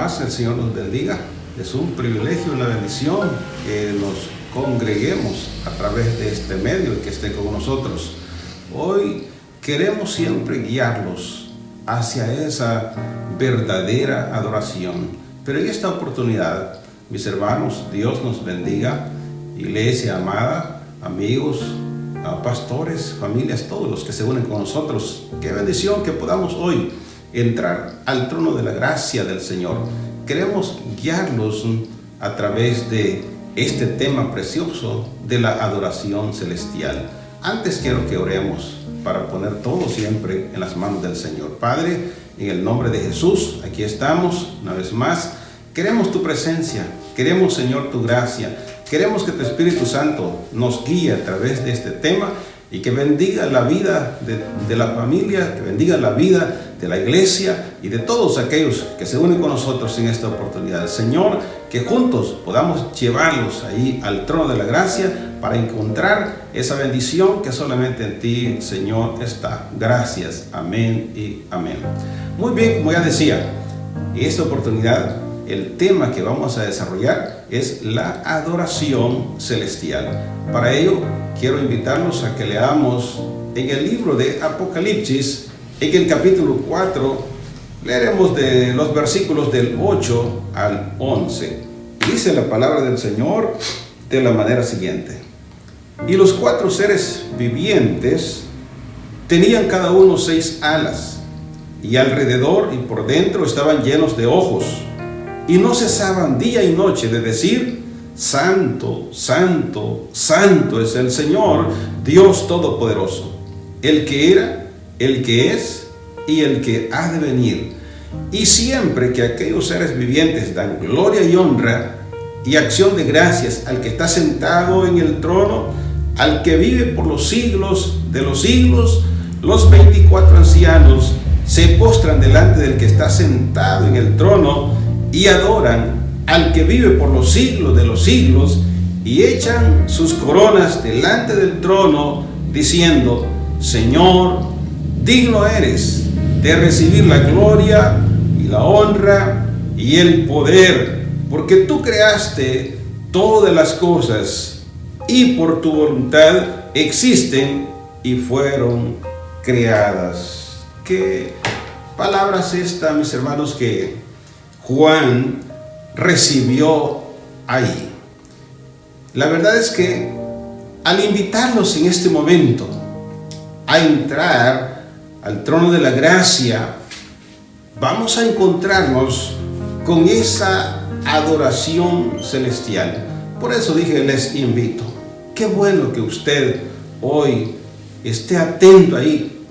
más el Señor nos bendiga. Es un privilegio, una bendición que nos congreguemos a través de este medio y que esté con nosotros. Hoy queremos siempre guiarlos hacia esa verdadera adoración. Pero en esta oportunidad, mis hermanos, Dios nos bendiga, iglesia amada, amigos, pastores, familias, todos los que se unen con nosotros. Qué bendición que podamos hoy entrar al trono de la gracia del Señor. Queremos guiarlos a través de este tema precioso de la adoración celestial. Antes quiero que oremos para poner todo siempre en las manos del Señor. Padre, en el nombre de Jesús, aquí estamos una vez más. Queremos tu presencia, queremos, Señor, tu gracia. Queremos que tu Espíritu Santo nos guíe a través de este tema y que bendiga la vida de la familia, que bendiga la vida de la iglesia y de todos aquellos que se unen con nosotros en esta oportunidad. Señor, que juntos podamos llevarlos ahí al trono de la gracia para encontrar esa bendición que solamente en ti, Señor, está. Gracias. Amén y amén. Muy bien, como ya decía, en esta oportunidad el tema que vamos a desarrollar es la adoración celestial. Para ello, quiero invitarlos a que leamos en el libro de Apocalipsis, en el capítulo 4, leeremos de los versículos del 8 al 11. Dice la palabra del Señor de la manera siguiente: Y los 4 seres vivientes tenían cada uno 6 alas, y alrededor y por dentro estaban llenos de ojos, y no cesaban día y noche de decir: Santo, Santo, Santo es el Señor, Dios Todopoderoso, el que era, el que es y el que ha de venir. Y siempre que aquellos seres vivientes dan gloria y honra y acción de gracias al que está sentado en el trono, al que vive por los siglos de los siglos, los 24 ancianos se postran delante del que está sentado en el trono y adoran al que vive por los siglos de los siglos, y echan sus coronas delante del trono, diciendo: Señor, digno eres de recibir la gloria y la honra y el poder, porque tú creaste todas las cosas, y por tu voluntad existen y fueron creadas. ¿Qué palabras estas, mis hermanos, que Juan recibió ahí? La verdad es que al invitarlos en este momento a entrar al trono de la gracia, vamos a encontrarnos con esa adoración celestial. Por eso dije, les invito. Qué bueno que usted hoy esté atento ahí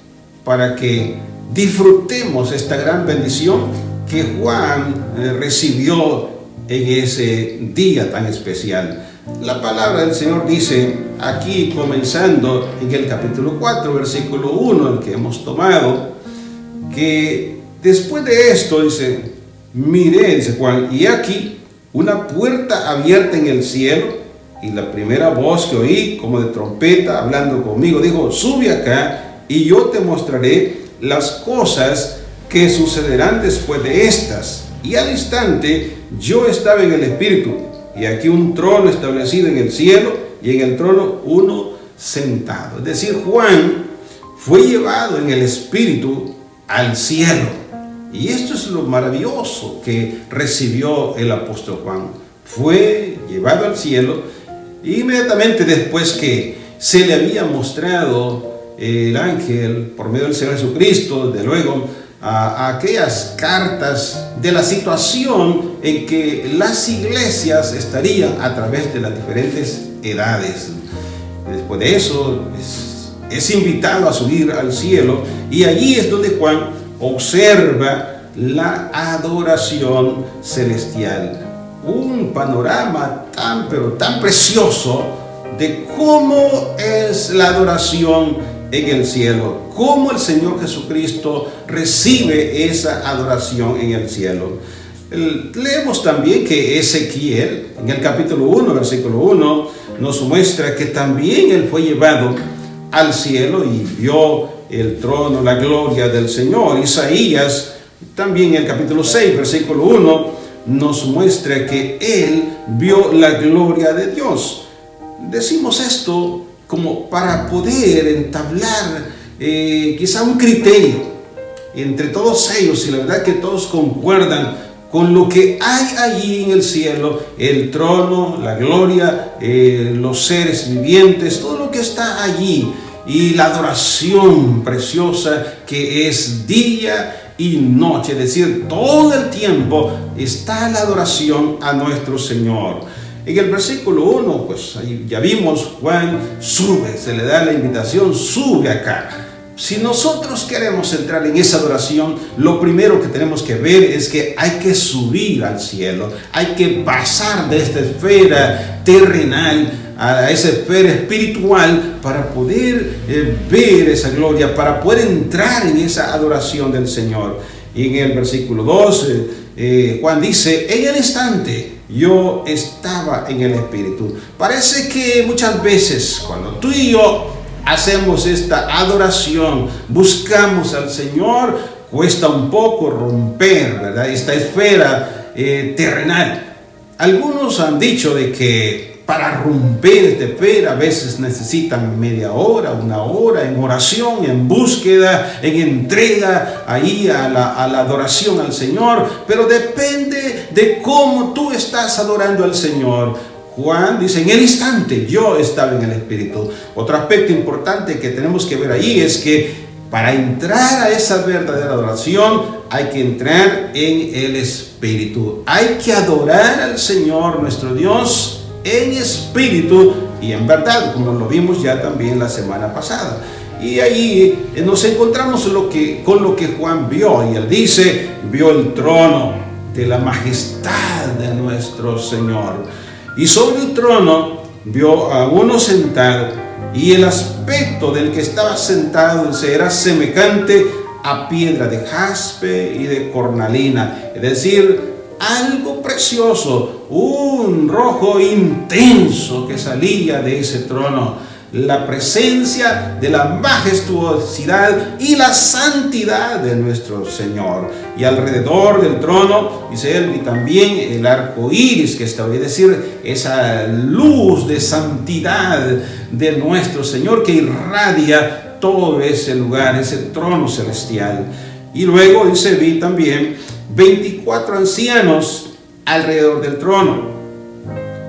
para que disfrutemos esta gran bendición que Juan recibió en ese día tan especial. La palabra del Señor dice aquí, comenzando en el capítulo 4, versículo 1, el que hemos tomado, que después de esto dice: miré, dice Juan, y aquí una puerta abierta en el cielo, y la primera voz que oí como de trompeta hablando conmigo dijo: sube acá y yo te mostraré las cosas que sucederán después de estas. Y al instante yo estaba en el Espíritu, y aquí un trono establecido en el cielo, y en el trono uno sentado. Es decir, Juan fue llevado en el Espíritu al cielo. Y esto es lo maravilloso que recibió el apóstol Juan. Fue llevado al cielo inmediatamente después que se le había mostrado el ángel por medio del Señor Jesucristo, de luego a aquellas cartas de la situación en que las iglesias estarían a través de las diferentes edades. Después de eso es invitado a subir al cielo, y allí es donde Juan observa la adoración celestial. Un panorama pero tan precioso de cómo es la adoración en el cielo, cómo el Señor Jesucristo recibe esa adoración en el cielo. Leemos también que Ezequiel, en el capítulo 1, versículo 1, nos muestra que también él fue llevado al cielo y vio el trono, la gloria del Señor. Isaías, también en el capítulo 6, versículo 1, nos muestra que él vio la gloria de Dios. Decimos esto como para poder entablar quizá un criterio entre todos ellos, y la verdad que todos concuerdan con lo que hay allí en el cielo: el trono, la gloria, los seres vivientes, todo lo que está allí, y la adoración preciosa que es día y noche, es decir, todo el tiempo está la adoración a nuestro Señor. En el versículo 1, pues ahí ya vimos, Juan sube, se le da la invitación, sube acá. Si nosotros queremos entrar en esa adoración, lo primero que tenemos que ver es que hay que subir al cielo, hay que pasar de esta esfera terrenal a esa esfera espiritual para poder ver esa gloria, para poder entrar en esa adoración del Señor. Y en el versículo 2, Juan dice: en el instante yo estaba en el Espíritu. Parece que muchas veces cuando tú y yo hacemos esta adoración, buscamos al Señor, cuesta un poco romper, ¿verdad?, esta esfera terrenal. Algunos han dicho de que para romper esta esfera a veces necesitan media hora, una hora en oración, en búsqueda, en entrega ahí a la adoración al Señor, pero depende de cómo tú estás adorando al Señor. Juan dice: en el instante yo estaba en el Espíritu. Otro aspecto importante que tenemos que ver ahí es que para entrar a esa verdadera adoración hay que entrar en el Espíritu. Hay que adorar al Señor nuestro Dios en espíritu y en verdad, como lo vimos ya también la semana pasada. Y ahí nos encontramos con lo que Juan vio, y él dice: vio el trono de la majestad de nuestro Señor, y sobre el trono vio a uno sentado, y el aspecto del que estaba sentado era semejante a piedra de jaspe y de cornalina, es decir, algo precioso, un rojo intenso que salía de ese trono. La presencia de la majestuosidad y la santidad de nuestro Señor. Y alrededor del trono, dice él, y también el arco iris que está, es decir, esa luz de santidad de nuestro Señor que irradia todo ese lugar, ese trono celestial. Y luego dice: vi también 24 ancianos alrededor del trono.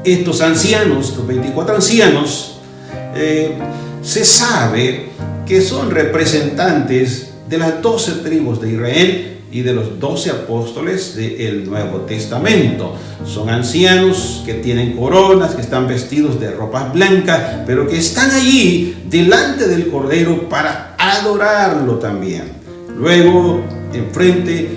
Estos ancianos, estos 24 ancianos, se sabe que son representantes de las 12 tribus de Israel y de los 12 apóstoles del Nuevo Testamento. Son ancianos que tienen coronas, que están vestidos de ropas blancas, pero que están allí delante del Cordero para adorarlo también. Luego, enfrente,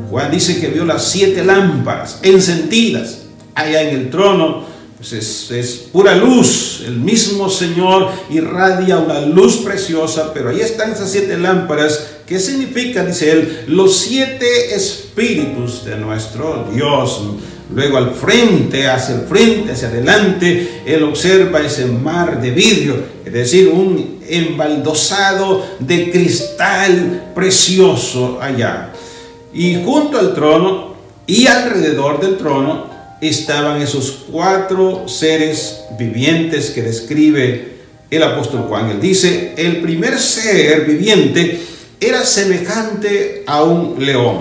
Juan dice que vio las 7 lámparas encendidas allá en el trono. Pues es pura luz. El mismo Señor irradia una luz preciosa, pero ahí están esas 7 lámparas. ¿Qué significa? Dice él: los 7 espíritus de nuestro Dios. Luego al frente, hacia adelante, él observa ese mar de vidrio, es decir, un embaldosado de cristal precioso allá. Y junto al trono y alrededor del trono estaban esos 4 seres vivientes que describe el apóstol Juan. Él dice: el primer ser viviente era semejante a un león,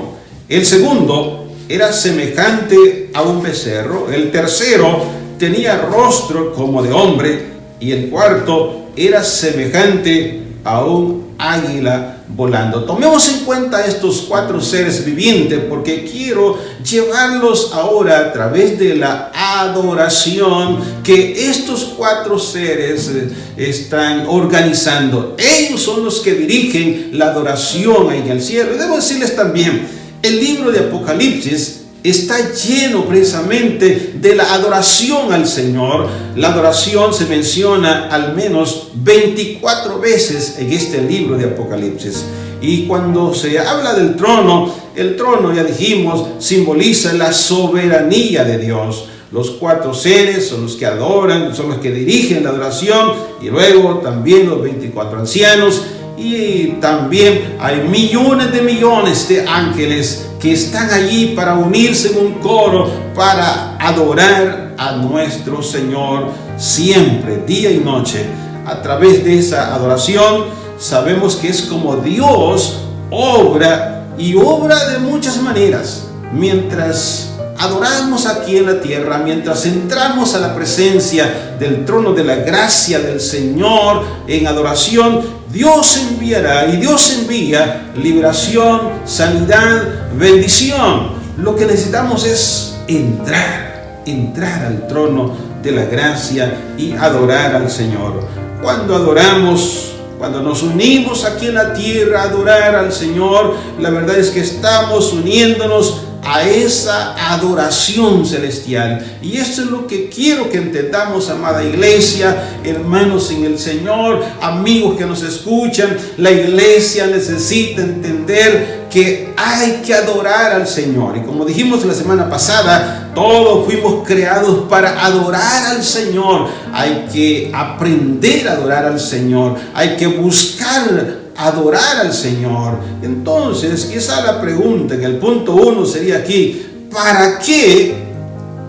el segundo era semejante a un becerro, el tercero tenía rostro como de hombre, y el cuarto era semejante a un águila volando. Tomemos en cuenta estos 4 seres vivientes, porque quiero llevarlos ahora a través de la adoración que estos 4 seres están organizando. Ellos son los que dirigen la adoración en el cielo. Y debo decirles también, el libro de Apocalipsis está lleno precisamente de la adoración al Señor. La adoración se menciona al menos 24 veces en este libro de Apocalipsis. Y cuando se habla del trono, el trono, ya dijimos, simboliza la soberanía de Dios. Los 4 seres son los que adoran, son los que dirigen la adoración, y luego también los 24 ancianos. y también hay millones de ángeles que están allí para unirse en un coro para adorar a nuestro Señor siempre, día y noche. A través de esa adoración sabemos que es como Dios obra, y obra de muchas maneras. Mientras adoramos aquí en la tierra, mientras entramos a la presencia del trono de la gracia del Señor en adoración, Dios enviará y Dios envía liberación, sanidad, bendición. Lo que necesitamos es entrar al trono de la gracia y adorar al Señor. Cuando adoramos, cuando nos unimos aquí en la tierra a adorar al Señor, la verdad es que estamos uniéndonos a esa adoración celestial. Y esto es lo que quiero que entendamos, amada iglesia, hermanos en el Señor, amigos que nos escuchan. La iglesia necesita entender que hay que adorar al Señor. Y como dijimos la semana pasada, todos fuimos creados para adorar al Señor. Hay que aprender a adorar al Señor. Hay que buscar adorar al Señor. Entonces, quizá la pregunta en el punto 1 sería aquí: ¿para qué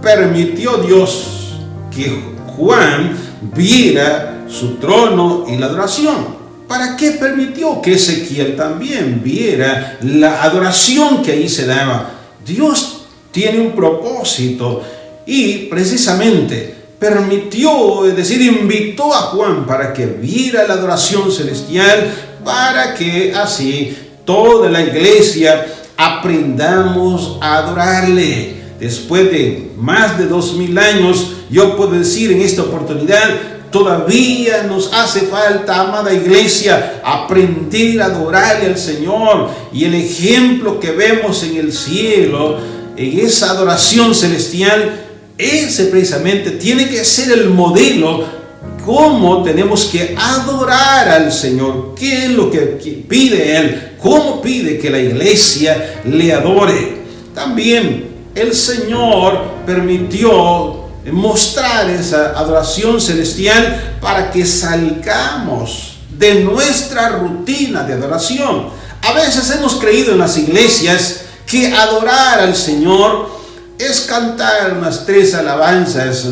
permitió Dios que Juan viera su trono y la adoración? ¿Para qué permitió que Ezequiel también viera la adoración que ahí se daba? Dios tiene un propósito y precisamente permitió, es decir, invitó a Juan para que viera la adoración celestial, para que así toda la iglesia aprendamos a adorarle. Después de más de 2000 años, yo puedo decir en esta oportunidad, todavía nos hace falta, amada iglesia, aprender a adorarle al Señor. Y el ejemplo que vemos en el cielo, en esa adoración celestial, ese precisamente tiene que ser el modelo. ¿Cómo tenemos que adorar al Señor? ¿Qué es lo que pide Él? ¿Cómo pide que la iglesia le adore? También el Señor permitió mostrar esa adoración celestial para que salgamos de nuestra rutina de adoración. A veces hemos creído en las iglesias que adorar al Señor es cantar unas 3 alabanzas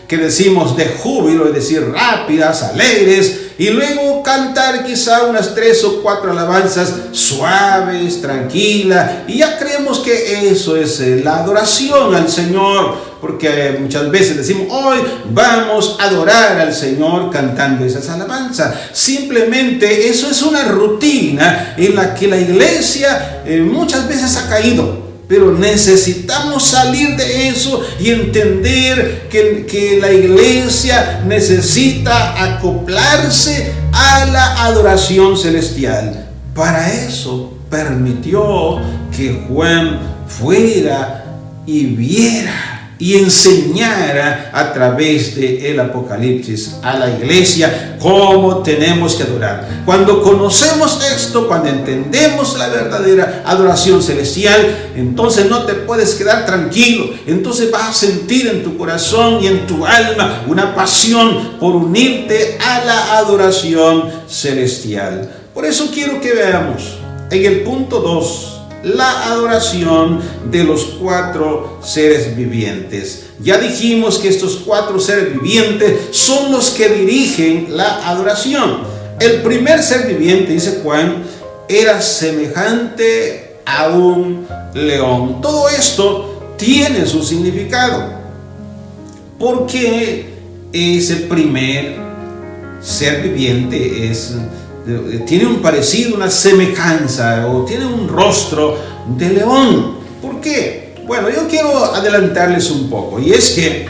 que decimos de júbilo, es decir, rápidas, alegres, y luego cantar quizá unas 3 o 4 alabanzas suaves, tranquilas, y ya creemos que eso es la adoración al Señor, porque muchas veces decimos, hoy vamos a adorar al Señor cantando esas alabanzas. Simplemente eso es una rutina en la que la iglesia muchas veces ha caído. Pero necesitamos salir de eso y entender que la iglesia necesita acoplarse a la adoración celestial. Para eso permitió que Juan fuera y viera y enseñara a través del Apocalipsis a la iglesia cómo tenemos que adorar. Cuando conocemos esto, cuando entendemos la verdadera adoración celestial, entonces no te puedes quedar tranquilo. Entonces vas a sentir en tu corazón y en tu alma una pasión por unirte a la adoración celestial. Por eso quiero que veamos en el punto 2 la adoración de los 4 seres vivientes. Ya dijimos que estos 4 seres vivientes son los que dirigen la adoración. El primer ser viviente, dice Juan, era semejante a un león. Todo esto tiene su significado. Porque ese primer ser viviente tiene un parecido, una semejanza, o tiene un rostro de león. ¿Por qué? Bueno, yo quiero adelantarles un poco, y es que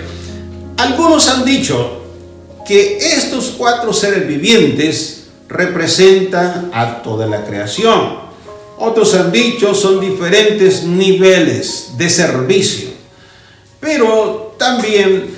algunos han dicho que estos 4 seres vivientes representan a toda la creación. Otros han dicho son diferentes niveles de servicio. Pero también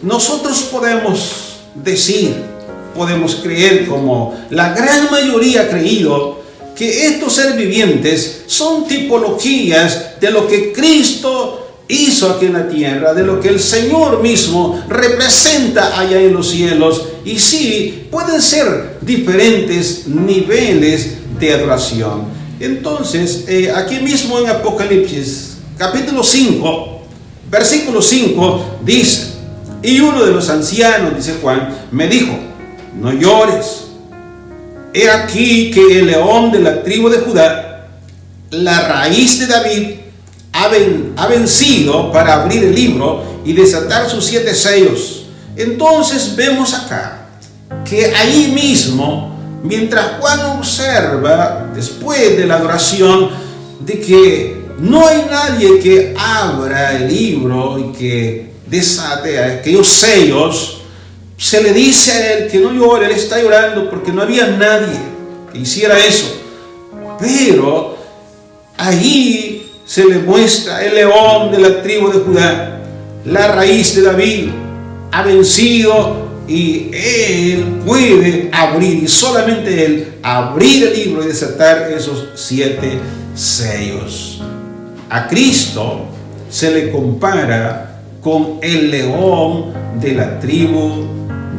nosotros podemos decir, podemos creer, como la gran mayoría ha creído, que estos seres vivientes son tipologías de lo que Cristo hizo aquí en la tierra, de lo que el Señor mismo representa allá en los cielos. Y sí, pueden ser diferentes niveles de adoración. Entonces, aquí mismo en Apocalipsis, capítulo 5, versículo 5, dice: y uno de los ancianos, dice Juan, me dijo: no llores. He aquí que el león de la tribu de Judá, la raíz de David, ha vencido para abrir el libro y desatar sus 7 sellos. Entonces vemos acá que ahí mismo, mientras Juan observa, después de la adoración, de que no hay nadie que abra el libro y que desate aquellos sellos, se le dice a él que no llore. Él está llorando porque no había nadie que hiciera eso. Pero ahí se le muestra el león de la tribu de Judá, la raíz de David, ha vencido, y él puede abrir, y solamente él, abrir el libro y desatar esos 7 sellos. A Cristo se le compara con el león de la tribu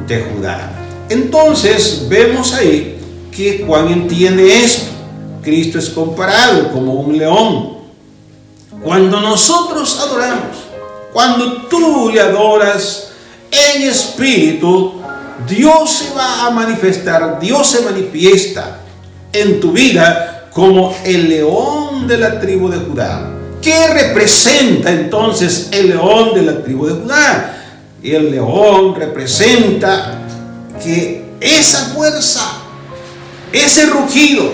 de Judá. Entonces vemos ahí que Juan entiende esto. Cristo es comparado como un león. Cuando nosotros adoramos, cuando tú le adoras en espíritu, Dios se va a manifestar, Dios se manifiesta en tu vida como el león de la tribu de Judá. ¿Qué representa entonces el león de la tribu de Judá? Y el león representa que esa fuerza, ese rugido,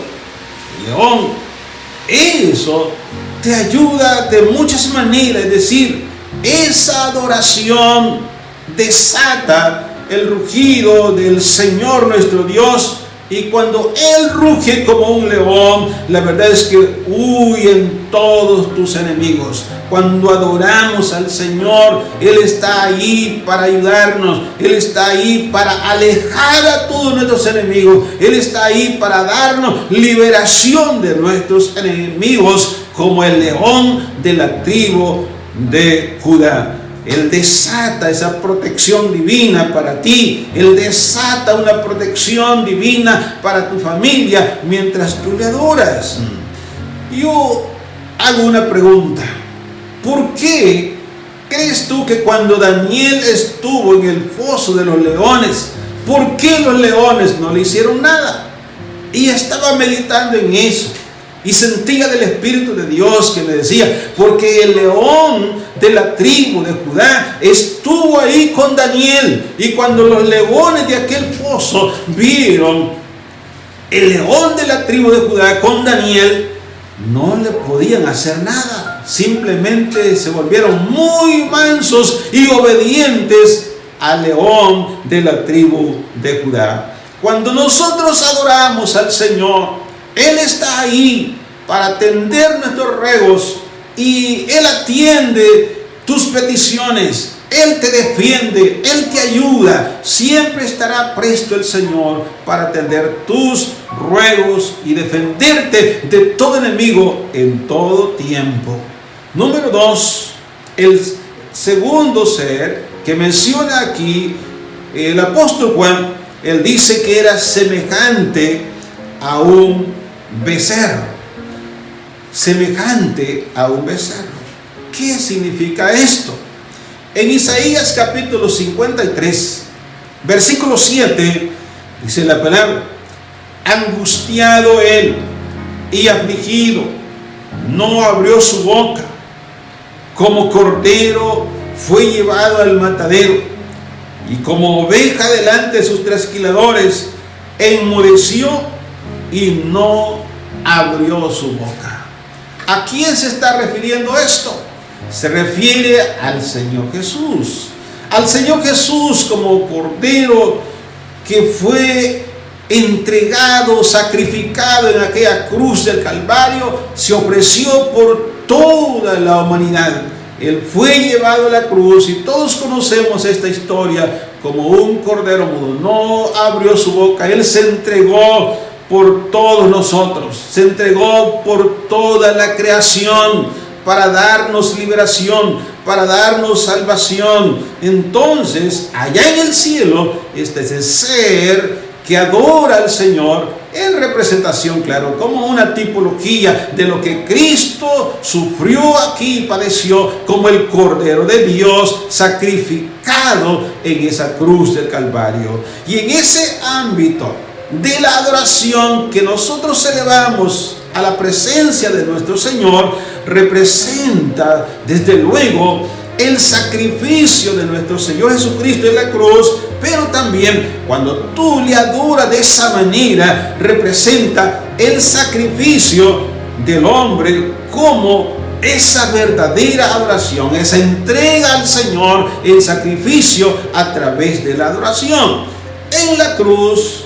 el león, eso te ayuda de muchas maneras. Es decir, esa adoración desata el rugido del Señor nuestro Dios. Y cuando Él ruge como un león, la verdad es que huyen todos tus enemigos. Cuando adoramos al Señor, Él está ahí para ayudarnos. Él está ahí para alejar a todos nuestros enemigos. Él está ahí para darnos liberación de nuestros enemigos, como el león de la tribu de Judá. Él desata esa protección divina para ti. Él desata una protección divina para tu familia mientras tú le adoras. Yo hago una pregunta. ¿Por qué crees tú que cuando Daniel estuvo en el foso de los leones, por qué los leones no le hicieron nada? Y estaba meditando en eso. Y sentía del Espíritu de Dios que me decía: porque el león de la tribu de Judá estuvo ahí con Daniel. Y cuando los leones de aquel foso vieron el león de la tribu de Judá con Daniel, no le podían hacer nada. Simplemente se volvieron muy mansos y obedientes al león de la tribu de Judá. Cuando nosotros adoramos al Señor, Él está ahí para atender nuestros ruegos, y Él atiende tus peticiones. Él te defiende, Él te ayuda. Siempre estará presto el Señor para atender tus ruegos y defenderte de todo enemigo en todo tiempo. Número 2, el segundo ser que menciona aquí el apóstol Juan. Él dice que era semejante a un becerro. Semejante a un becerro. ¿Qué significa esto? En Isaías capítulo 53, versículo 7, dice la palabra: angustiado él y afligido, no abrió su boca. Como cordero fue llevado al matadero, y como oveja delante de sus trasquiladores, enmudeció y no abrió su boca. ¿A quién se está refiriendo esto? Se refiere al Señor Jesús. Al Señor Jesús como cordero que fue entregado, sacrificado en aquella cruz del Calvario. Se ofreció por toda la humanidad. Él fue llevado a la cruz, y todos conocemos esta historia, como un cordero mudo. No abrió su boca. Él se entregó por todos nosotros, se entregó por toda la creación, para darnos liberación, para darnos salvación. Entonces, allá en el cielo está ese ser que adora al Señor, en representación, claro, como una tipología de lo que Cristo sufrió aquí y padeció como el Cordero de Dios sacrificado en esa cruz del Calvario. Y en ese ámbito de la adoración que nosotros elevamos a la presencia de nuestro Señor, representa desde luego el sacrificio de nuestro Señor Jesucristo en la cruz, pero también cuando tú le adoras de esa manera, representa el sacrificio del hombre como esa verdadera adoración, esa entrega al Señor, el sacrificio a través de la adoración. En la cruz,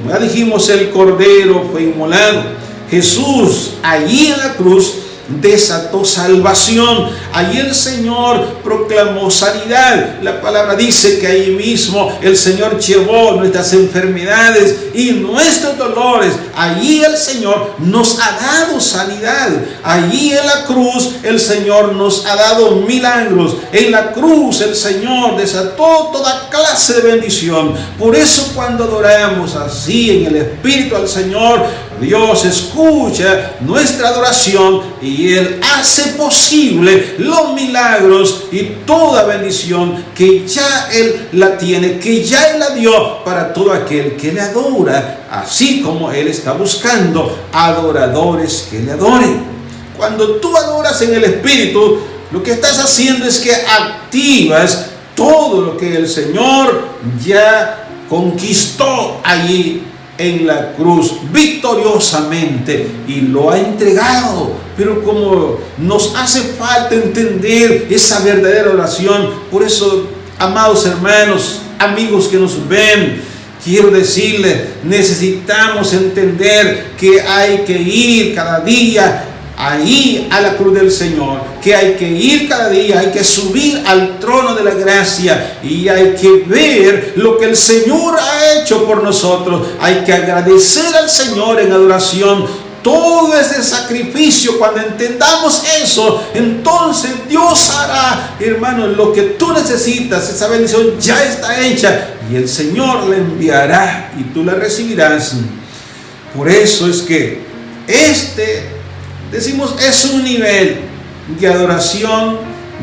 ya dijimos, el Cordero fue inmolado. Jesús allí en la cruz desató salvación. Allí el Señor proclamó sanidad. La palabra dice que ahí mismo el Señor llevó nuestras enfermedades y nuestros dolores. Allí el Señor nos ha dado sanidad. Allí en la cruz el Señor nos ha dado milagros. En la cruz el Señor desató toda clase de bendición. Por eso cuando adoramos así en el Espíritu al Señor, Dios escucha nuestra adoración y Él hace posible los milagros y toda bendición que ya Él la tiene, que ya Él la dio para todo aquel que le adora, así como Él está buscando adoradores que le adoren. Cuando tú adoras en el Espíritu, lo que estás haciendo es que activas todo lo que el Señor ya conquistó allí en la cruz victoriosamente y lo ha entregado. Pero como nos hace falta entender esa verdadera oración, por eso, amados hermanos, amigos que nos ven, quiero decirles, necesitamos entender que hay que ir cada día ahí a la cruz del Señor, que hay que ir cada día, hay que subir al trono de la gracia y hay que ver lo que el Señor ha hecho por nosotros. Hay que agradecer al Señor en adoración todo ese sacrificio. Cuando entendamos eso, entonces Dios hará, hermanos, lo que tú necesitas. Esa bendición ya está hecha y el Señor la enviará y tú la recibirás. Por eso es que decimos, es un nivel de adoración,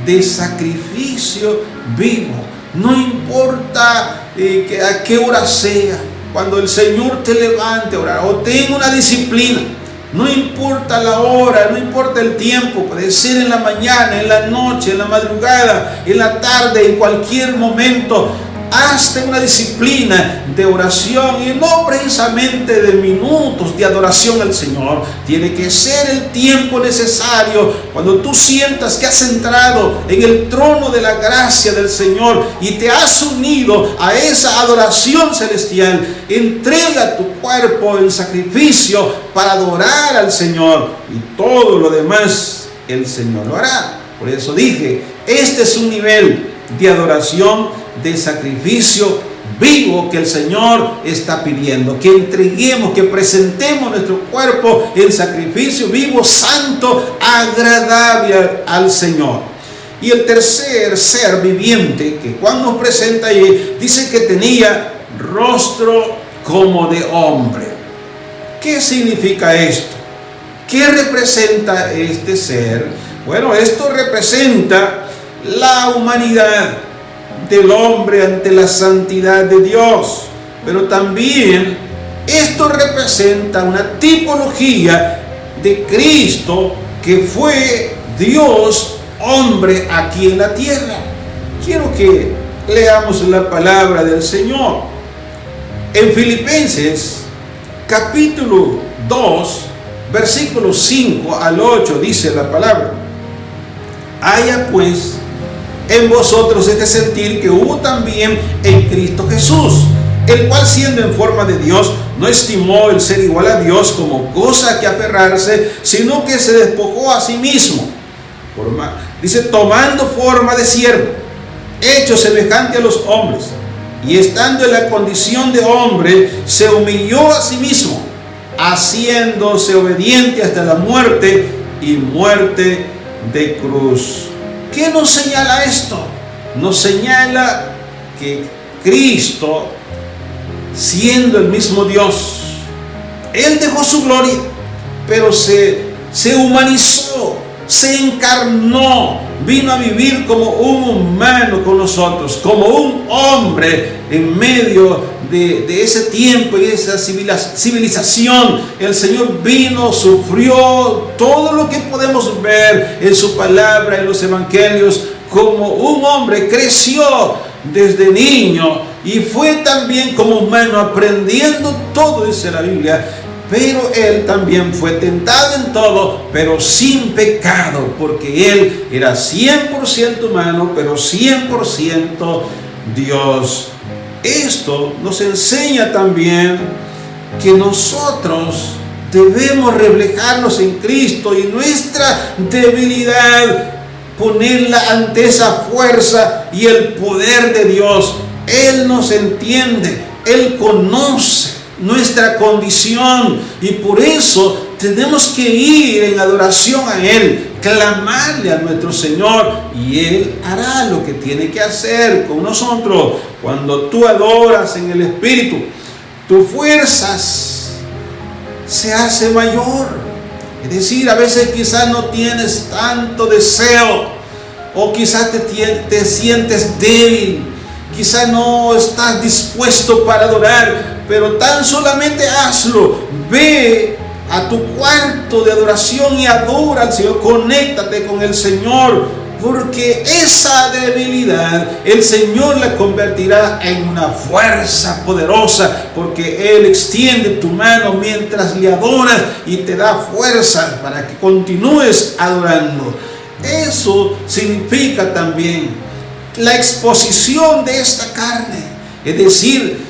de sacrificio vivo. No importa a qué hora sea, cuando el Señor te levante a orar o tenga una disciplina, no importa la hora, no importa el tiempo, puede ser en la mañana, en la noche, en la madrugada, en la tarde, en cualquier momento. Hazte una disciplina de oración y no precisamente de minutos de adoración al Señor. Tiene que ser el tiempo necesario cuando tú sientas que has entrado en el trono de la gracia del Señor y te has unido a esa adoración celestial. Entrega tu cuerpo en sacrificio para adorar al Señor y todo lo demás el Señor lo hará. Por eso dije, este es un nivel de adoración, de sacrificio vivo que el Señor está pidiendo, que entreguemos, que presentemos nuestro cuerpo en sacrificio vivo, santo, agradable al Señor. Y el tercer ser viviente que Juan nos presenta allí, dice que tenía rostro como de hombre. ¿Qué significa esto? ¿Qué representa este ser? Bueno, esto representa la humanidad del hombre ante la santidad de Dios, pero también esto representa una tipología de Cristo que fue Dios hombre aquí en la tierra. Quiero que leamos la palabra del Señor en Filipenses capítulo 2 versículos 5 al 8. Dice la palabra: haya pues en vosotros este sentir que hubo también en Cristo Jesús, el cual siendo en forma de Dios, no estimó el ser igual a Dios como cosa que aferrarse, sino que se despojó a sí mismo. Dice, tomando forma de siervo, hecho semejante a los hombres, y estando en la condición de hombre, se humilló a sí mismo, haciéndose obediente hasta la muerte y muerte de cruz. ¿Qué nos señala esto? Nos señala que Cristo, siendo el mismo Dios, Él dejó su gloria, pero se humanizó, se encarnó, vino a vivir como un humano con nosotros, como un hombre en medio de ese tiempo y esa civilización. El Señor vino, sufrió todo lo que podemos ver en su palabra, en los evangelios, como un hombre, creció desde niño y fue también como humano aprendiendo todo, dice la Biblia. Pero Él también fue tentado en todo, pero sin pecado, porque Él era 100% humano, pero 100% Dios. Esto nos enseña también que nosotros debemos reflejarnos en Cristo y nuestra debilidad ponerla ante esa fuerza y el poder de Dios. Él nos entiende, Él conoce nuestra condición y por eso tenemos que ir en adoración a Él, clamarle a nuestro Señor y Él hará lo que tiene que hacer con nosotros. Cuando tú adoras en el Espíritu, tus fuerzas se hace mayor. Es decir, a veces quizás no tienes tanto deseo o quizás te sientes débil, quizás no estás dispuesto para adorar, pero tan solamente hazlo. Ve a tu cuarto de adoración y adora al Señor. Conéctate con el Señor, porque esa debilidad el Señor la convertirá en una fuerza poderosa, porque Él extiende tu mano mientras le adoras y te da fuerza para que continúes adorando. Eso significa también la exposición de esta carne, es decir,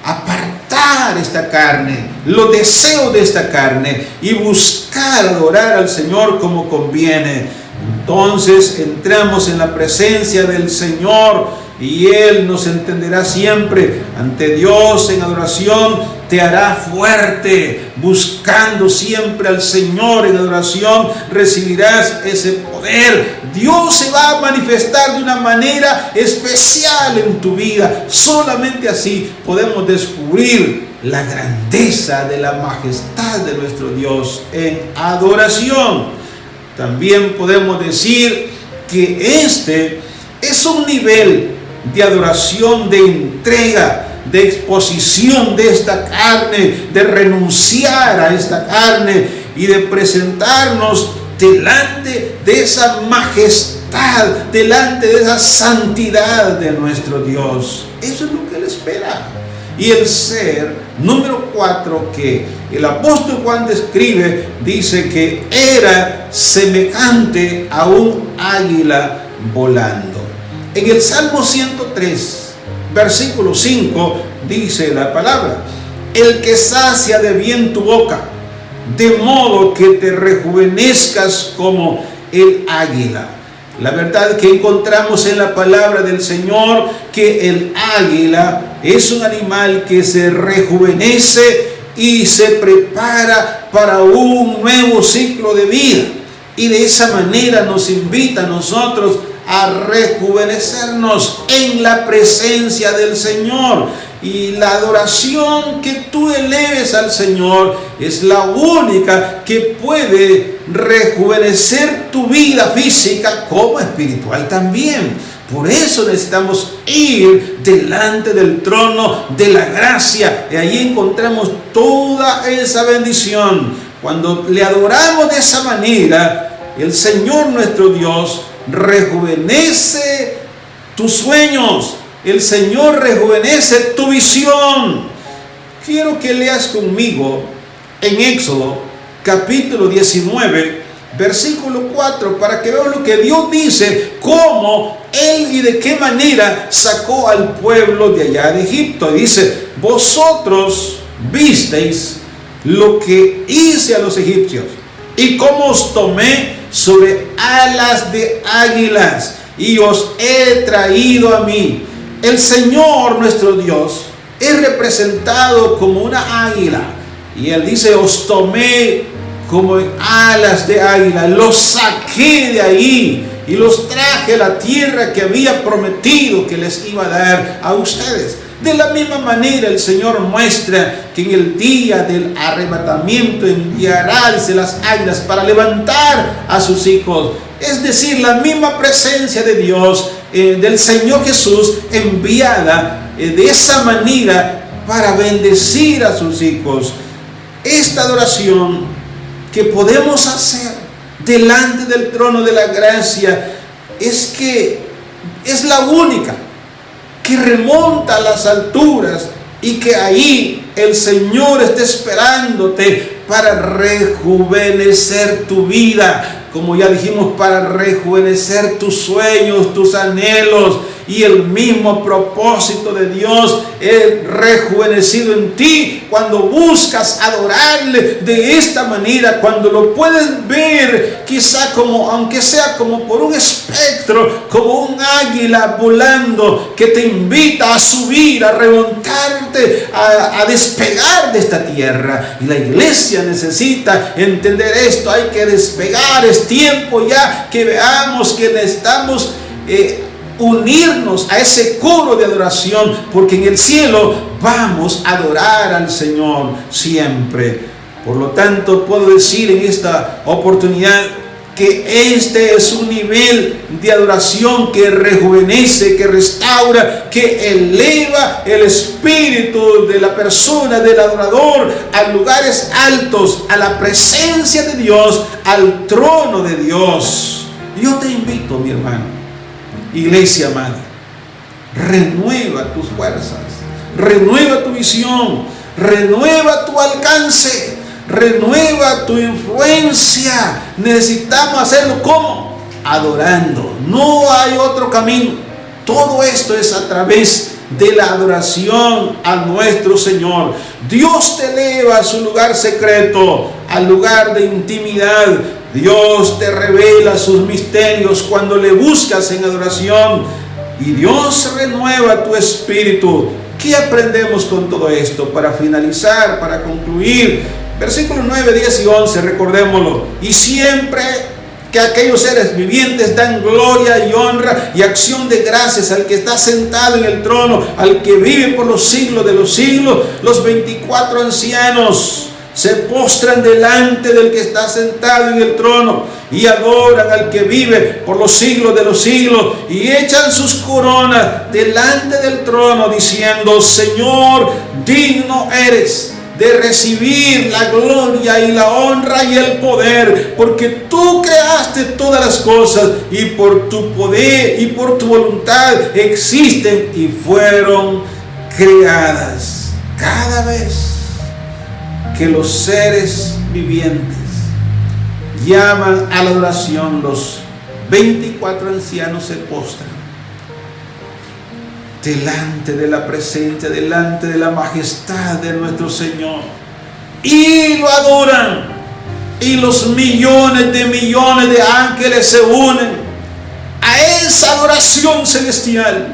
apartar esta carne, los deseos de esta carne y buscar adorar al Señor como conviene. Entonces entramos en la presencia del Señor y Él nos entenderá siempre. Ante Dios en adoración te hará fuerte. Buscando siempre al Señor en adoración recibirás ese poder. Dios se va a manifestar de una manera especial en tu vida. Solamente así podemos descubrir la grandeza de la majestad de nuestro Dios en adoración. También podemos decir que este es un nivel de adoración, de entrega, de exposición de esta carne, de renunciar a esta carne y de presentarnos delante de esa majestad, delante de esa santidad de nuestro Dios. Eso es lo que Él espera. Y el ser número 4 que el apóstol Juan describe, dice que era semejante a un águila volando. En el Salmo 103, versículo 5, dice la palabra: el que sacia de bien tu boca, de modo que te rejuvenezcas como el águila. La verdad que encontramos en la palabra del Señor que el águila es un animal que se rejuvenece y se prepara para un nuevo ciclo de vida. Y de esa manera nos invita a nosotros a rejuvenecernos en la presencia del Señor. Y la adoración que tú eleves al Señor es la única que puede rejuvenecer tu vida física como espiritual también. Por eso necesitamos ir delante del trono de la gracia, y ahí encontramos toda esa bendición. Cuando le adoramos de esa manera, el Señor nuestro Dios rejuvenece tus sueños. El Señor rejuvenece tu visión. Quiero que leas conmigo en Éxodo capítulo 19, versículo 4, para que veas lo que Dios dice, cómo Él y de qué manera sacó al pueblo de allá de Egipto. Y dice: vosotros visteis lo que hice a los egipcios y cómo os tomé sobre alas de águilas y os he traído a mí. El Señor nuestro Dios es representado como una águila, y Él dice: os tomé como en alas de águila. Los saqué de ahí y los traje a la tierra que había prometido que les iba a dar a ustedes. De la misma manera el Señor muestra que en el día del arrebatamiento enviará las águilas para levantar a sus hijos. Es decir, la misma presencia de Dios, del Señor Jesús, enviada de esa manera para bendecir a sus hijos. Esta adoración que podemos hacer delante del trono de la gracia es la única que remonta a las alturas y que ahí el Señor está esperándote para rejuvenecer tu vida. Como ya dijimos, para rejuvenecer tus sueños, tus anhelos, y el mismo propósito de Dios es rejuvenecido en ti cuando buscas adorarle de esta manera, cuando lo puedes ver quizá como, aunque sea como por un espectro, como un águila volando que te invita a subir, a remontarte, a despegar de esta tierra. Y la iglesia necesita entender esto. Hay que despegar. Es tiempo ya que veamos que necesitamos unirnos a ese coro de adoración, porque en el cielo vamos a adorar al Señor siempre. Por lo tanto, puedo decir en esta oportunidad que este es un nivel de adoración que rejuvenece, que restaura, que eleva el espíritu de la persona, del adorador, a lugares altos, a la presencia de Dios, al trono de Dios. Yo te invito, mi hermano, iglesia amada, renueva tus fuerzas, renueva tu visión, renueva tu alcance, renueva tu influencia. Necesitamos hacerlo ¿cómo? Adorando. No hay otro camino. Todo esto es a través de la adoración a nuestro Señor. Dios te eleva a su lugar secreto, al lugar de intimidad. Dios te revela sus misterios cuando le buscas en adoración, y Dios renueva tu espíritu. ¿Qué aprendemos con todo esto? Para finalizar, para concluir, versículos 9, 10 y 11, recordémoslo. Y siempre que aquellos seres vivientes dan gloria y honra y acción de gracias al que está sentado en el trono, al que vive por los siglos de los siglos, los 24 ancianos se postran delante del que está sentado en el trono y adoran al que vive por los siglos de los siglos, y echan sus coronas delante del trono diciendo: Señor, digno eres de recibir la gloria y la honra y el poder, porque tú creaste todas las cosas, y por tu poder y por tu voluntad existen y fueron creadas. Cada vez que los seres vivientes llaman a la adoración, los 24 ancianos se postran delante de la presencia, delante de la majestad de nuestro Señor, y lo adoran. Y los millones de ángeles se unen a esa adoración celestial.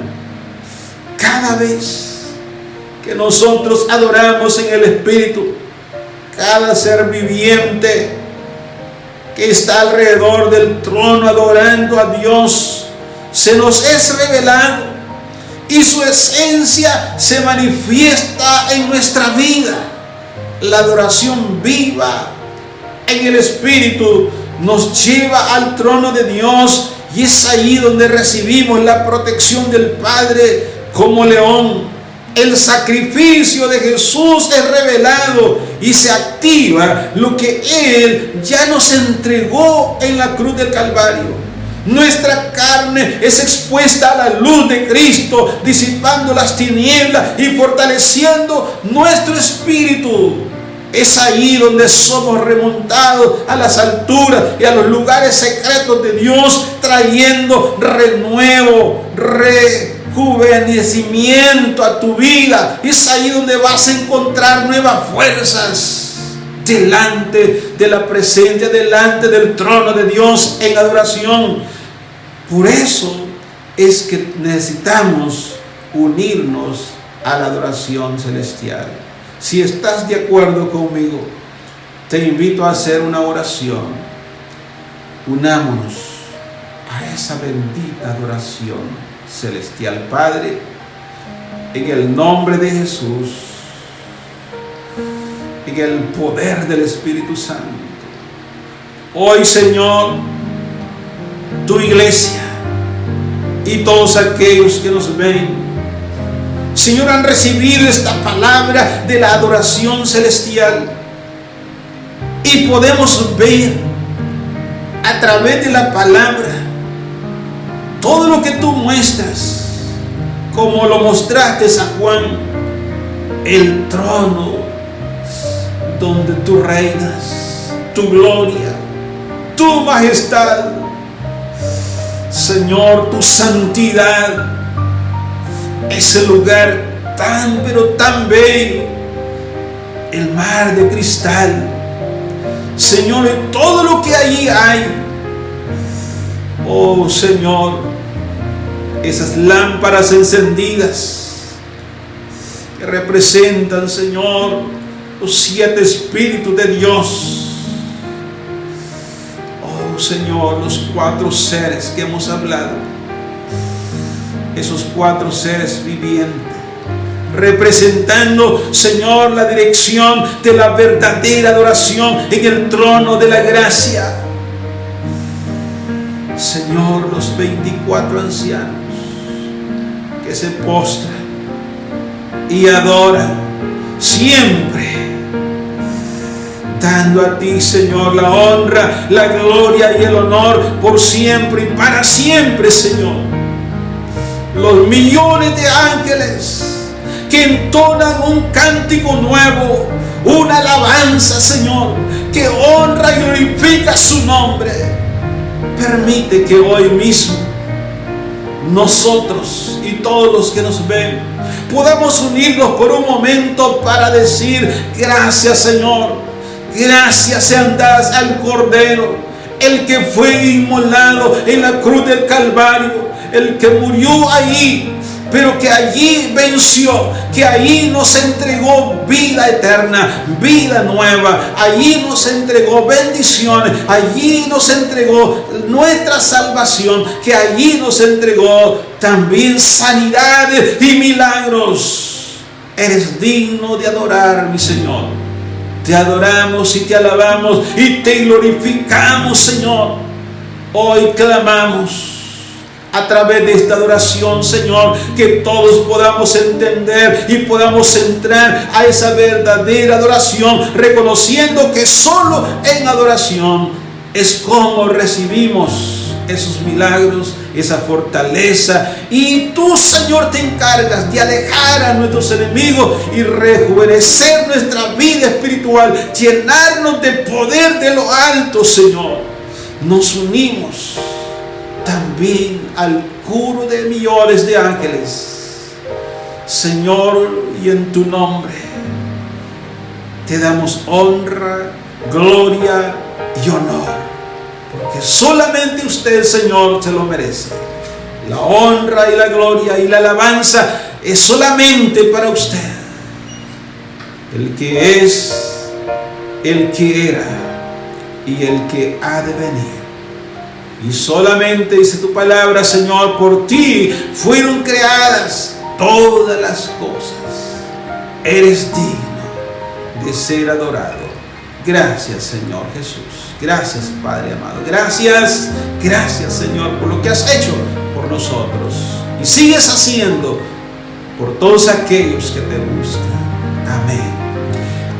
Cada vez que nosotros adoramos en el Espíritu, cada ser viviente que está alrededor del trono adorando a Dios, se nos es revelado y su esencia se manifiesta en nuestra vida. La adoración viva en el Espíritu nos lleva al trono de Dios, y es ahí donde recibimos la protección del Padre como león. El sacrificio de Jesús es revelado y se activa lo que Él ya nos entregó en la cruz del Calvario. Nuestra carne es expuesta a la luz de Cristo, disipando las tinieblas y fortaleciendo nuestro espíritu. Es ahí donde somos remontados a las alturas y a los lugares secretos de Dios, trayendo renuevo, rejuvenecimiento a tu vida. Es ahí donde vas a encontrar nuevas fuerzas delante de la presencia, delante del trono de Dios en adoración. Por eso es que necesitamos unirnos a la adoración celestial. Si estás de acuerdo conmigo, te invito a hacer una oración. Unámonos a esa bendita adoración celestial. Padre, en el nombre de Jesús, en el poder del Espíritu Santo, hoy, Señor, tu iglesia y todos aquellos que nos ven, Señor, han recibido esta palabra de la adoración celestial, y podemos ver a través de la palabra todo lo que tú muestras, como lo mostraste a Juan, el trono donde tú reinas, tu gloria, tu majestad, Señor, tu santidad, ese lugar tan pero tan bello, el mar de cristal, Señor, y todo lo que allí hay. Oh Señor, esas lámparas encendidas que representan, Señor, los 7 espíritus de Dios. Oh Señor, los 4 seres que hemos hablado, esos 4 seres vivientes, representando, Señor, la dirección de la verdadera adoración en el trono de la gracia. Señor, los 24 ancianos que se postran y adoran, siempre dando a ti, Señor, la honra, la gloria y el honor por siempre y para siempre, Señor. Los millones de ángeles que entonan un cántico nuevo, una alabanza, Señor, que honra y glorifica su nombre. Permite que hoy mismo nosotros y todos los que nos ven podamos unirnos por un momento para decir: gracias, Señor, gracias sean dadas al Cordero, el que fue inmolado en la cruz del Calvario, el que murió allí, pero que allí venció, que allí nos entregó vida eterna, vida nueva, allí nos entregó bendiciones, allí nos entregó nuestra salvación, que allí nos entregó también sanidades y milagros. Eres digno de adorar, mi Señor. Te adoramos y te alabamos y te glorificamos, Señor. Hoy clamamos a través de esta adoración, Señor, que todos podamos entender y podamos entrar a esa verdadera adoración, reconociendo que solo en adoración es como recibimos esos milagros, esa fortaleza, y tú, Señor, te encargas de alejar a nuestros enemigos y rejuvenecer nuestra vida espiritual, llenarnos de poder de lo alto, Señor. Nos unimos también al coro de millones de ángeles, Señor, y en tu nombre te damos honra, gloria y honor, porque solamente usted, Señor, se lo merece. La honra y la gloria y la alabanza es solamente para usted, el que es, el que era y el que ha de venir. Y solamente, dice tu palabra, Señor, por ti fueron creadas todas las cosas. Eres digno de ser adorado. Gracias, Señor Jesús. Gracias, Padre amado. Gracias, gracias, Señor, por lo que has hecho por nosotros. Y sigues haciendo por todos aquellos que te buscan. Amén.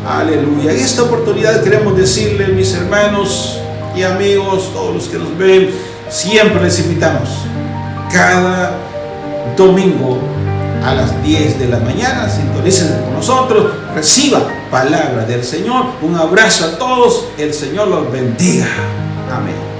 Aleluya. En esta oportunidad queremos decirle, mis hermanos y amigos, todos los que nos ven, siempre les invitamos cada domingo a las 10 de la mañana, sintonicen con nosotros, reciba palabra del Señor. Un abrazo a todos, el Señor los bendiga. Amén.